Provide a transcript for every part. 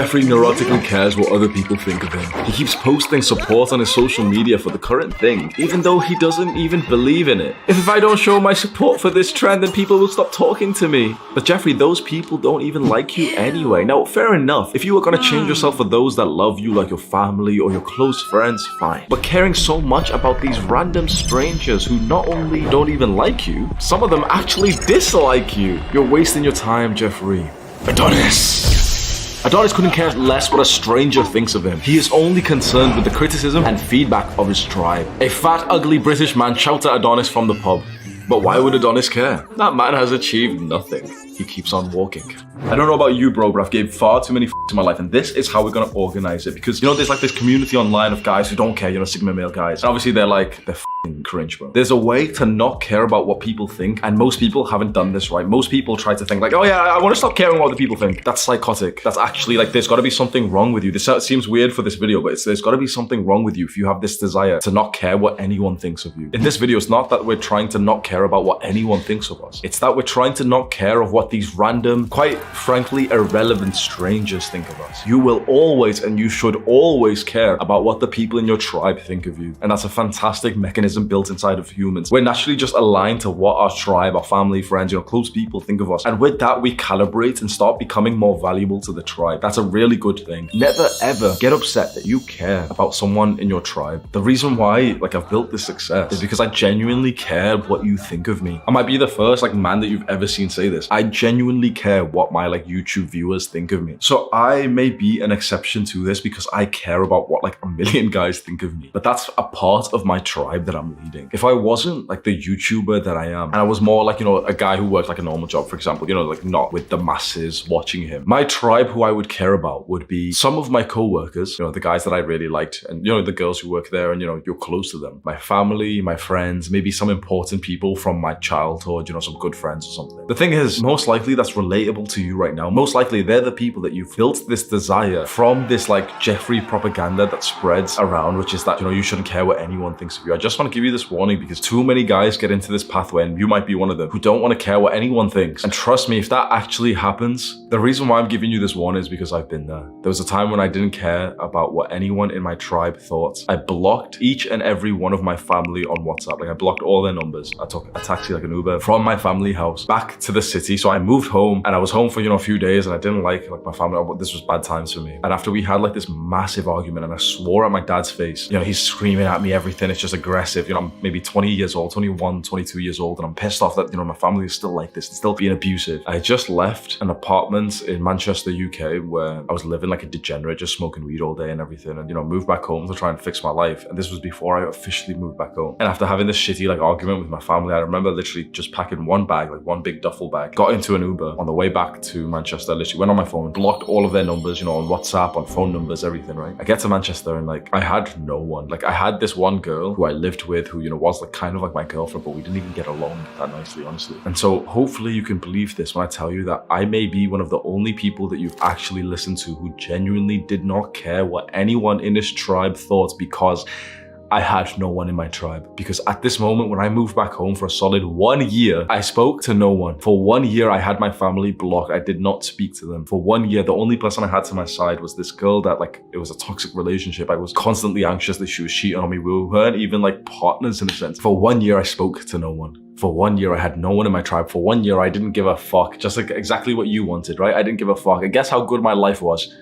Jeffrey neurotically cares what other people think of him. He keeps posting support on his social media for the current thing, even though he doesn't even believe in it. If I don't show my support for this trend, then people will stop talking to me. But Jeffrey, those people don't even like you anyway. Now, fair enough. If you were gonna change yourself for those that love you, like your family or your close friends, fine. But caring so much about these random strangers who not only don't even like you, some of them actually dislike you. You're wasting your time, Jeffrey. Adonis couldn't care less what a stranger thinks of him. He is only concerned with the criticism and feedback of his tribe. A fat, ugly British man shouts at Adonis from the pub. But why would Adonis care? That man has achieved nothing. He keeps on walking. I don't know about you, bro, but I've gave far too many in my life, and this is how we're gonna organize it. Because, there's like this community online of guys who don't care, Sigma male guys. And obviously they're cringe, bro. There's a way to not care about what people think, and most people haven't done this right. Most people try to think like, oh yeah, I want to stop caring what other people think. That's psychotic. That's actually there's got to be something wrong with you. This seems weird for this video, but there's got to be something wrong with you if you have this desire to not care what anyone thinks of you. In this video, it's not that we're trying to not care about what anyone thinks of us. It's that we're trying to not care of what these random, quite frankly, irrelevant strangers think of us. You will always, and you should always care about what the people in your tribe think of you. And that's a fantastic mechanism built inside of humans. We're naturally just aligned to what our tribe, our family, friends, close people think of us. And with that, we calibrate and start becoming more valuable to the tribe. That's a really good thing. Never ever get upset that you care about someone in your tribe. The reason why I've built this success is because I genuinely care what you think of me. I might be the first man that you've ever seen say this. I genuinely care what my YouTube viewers think of me. So I may be an exception to this because I care about what a million guys think of me. But that's a part of my tribe that I'm leading. If I wasn't the YouTuber that I am, and I was more a guy who worked a normal job, for example, not with the masses watching him, my tribe who I would care about would be some of my co-workers, the guys that I really liked, and the girls who work there, and you're close to them. My family, my friends, maybe some important people from my childhood, some good friends or something. The thing is, most likely that's relatable to you right now. Most likely they're the people that you've built this desire from, this Jeffrey propaganda that spreads around, which is that, you shouldn't care what anyone thinks of you. I just want to give you this warning because too many guys get into this pathway, and you might be one of them, who don't want to care what anyone thinks. And trust me, if that actually happens, the reason why I'm giving you this warning is because I've been there. There was a time when I didn't care about what anyone in my tribe thought. I blocked each and every one of my family on WhatsApp. I blocked all their numbers. I took a taxi, an Uber, from my family house back to the city. So I moved home, and I was home for a few days, and I didn't like my family. This was bad times for me. And after we had this massive argument, and I swore at my dad's face, he's screaming at me everything. It's just aggressive. I'm maybe 20 years old, 21, 22 years old, and I'm pissed off that my family is still like this. It's still being abusive. I just left an apartment in Manchester, UK, where I was living like a degenerate, just smoking weed all day and everything, and moved back home to try and fix my life. And this was before I officially moved back home. And after having this shitty argument with my family, I remember literally just packing one bag, one big duffel bag, got into an Uber on the way back to Manchester. Literally went on my phone, blocked all of their numbers, on WhatsApp, on phone numbers, everything, right? I get to Manchester, and I had no one. I had this one girl who I lived with, who was kind of my girlfriend, but we didn't even get along that nicely, honestly. And so hopefully you can believe this when I tell you that I may be one of the only people that you've actually listened to who genuinely did not care what anyone in this tribe thought, because I had no one in my tribe. Because at this moment, when I moved back home for a solid 1 year, I spoke to no one. For 1 year, I had my family blocked. I did not speak to them. For 1 year, the only person I had to my side was this girl that it was a toxic relationship. I was constantly anxious that she was cheating on me. We weren't even partners in a sense. For 1 year, I spoke to no one. For 1 year, I had no one in my tribe. For 1 year, I didn't give a fuck. Just exactly what you wanted, right? I didn't give a fuck. And guess how good my life was?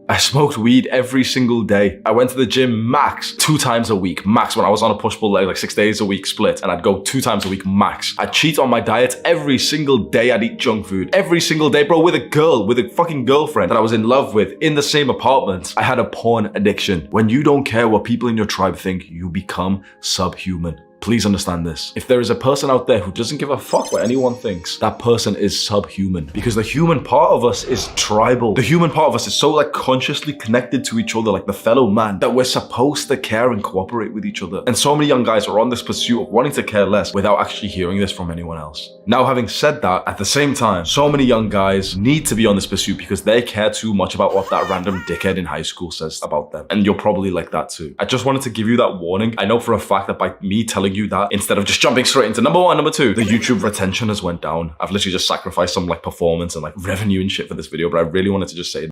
I smoked weed every single day. I went to the gym max 2 times a week, max, when I was on a push-pull leg, 6 days a week split, and I'd go 2 times a week max. I'd cheat on my diet every single day. I'd eat junk food every single day, bro, with a fucking girlfriend that I was in love with in the same apartment. I had a porn addiction. When you don't care what people in your tribe think, you become subhuman. Please understand this. If there is a person out there who doesn't give a fuck what anyone thinks, that person is subhuman. Because the human part of us is tribal. The human part of us is so consciously connected to each other, like the fellow man, that we're supposed to care and cooperate with each other. And so many young guys are on this pursuit of wanting to care less without actually hearing this from anyone else. Now, having said that, at the same time, so many young guys need to be on this pursuit because they care too much about what that random dickhead in high school says about them. And you're probably like that too. I just wanted to give you that warning. I know for a fact that by me telling you that, instead of just jumping straight into number 1, number 2, the YouTube retention has went down. I've literally just sacrificed some performance and revenue and shit for this video, but I really wanted to just say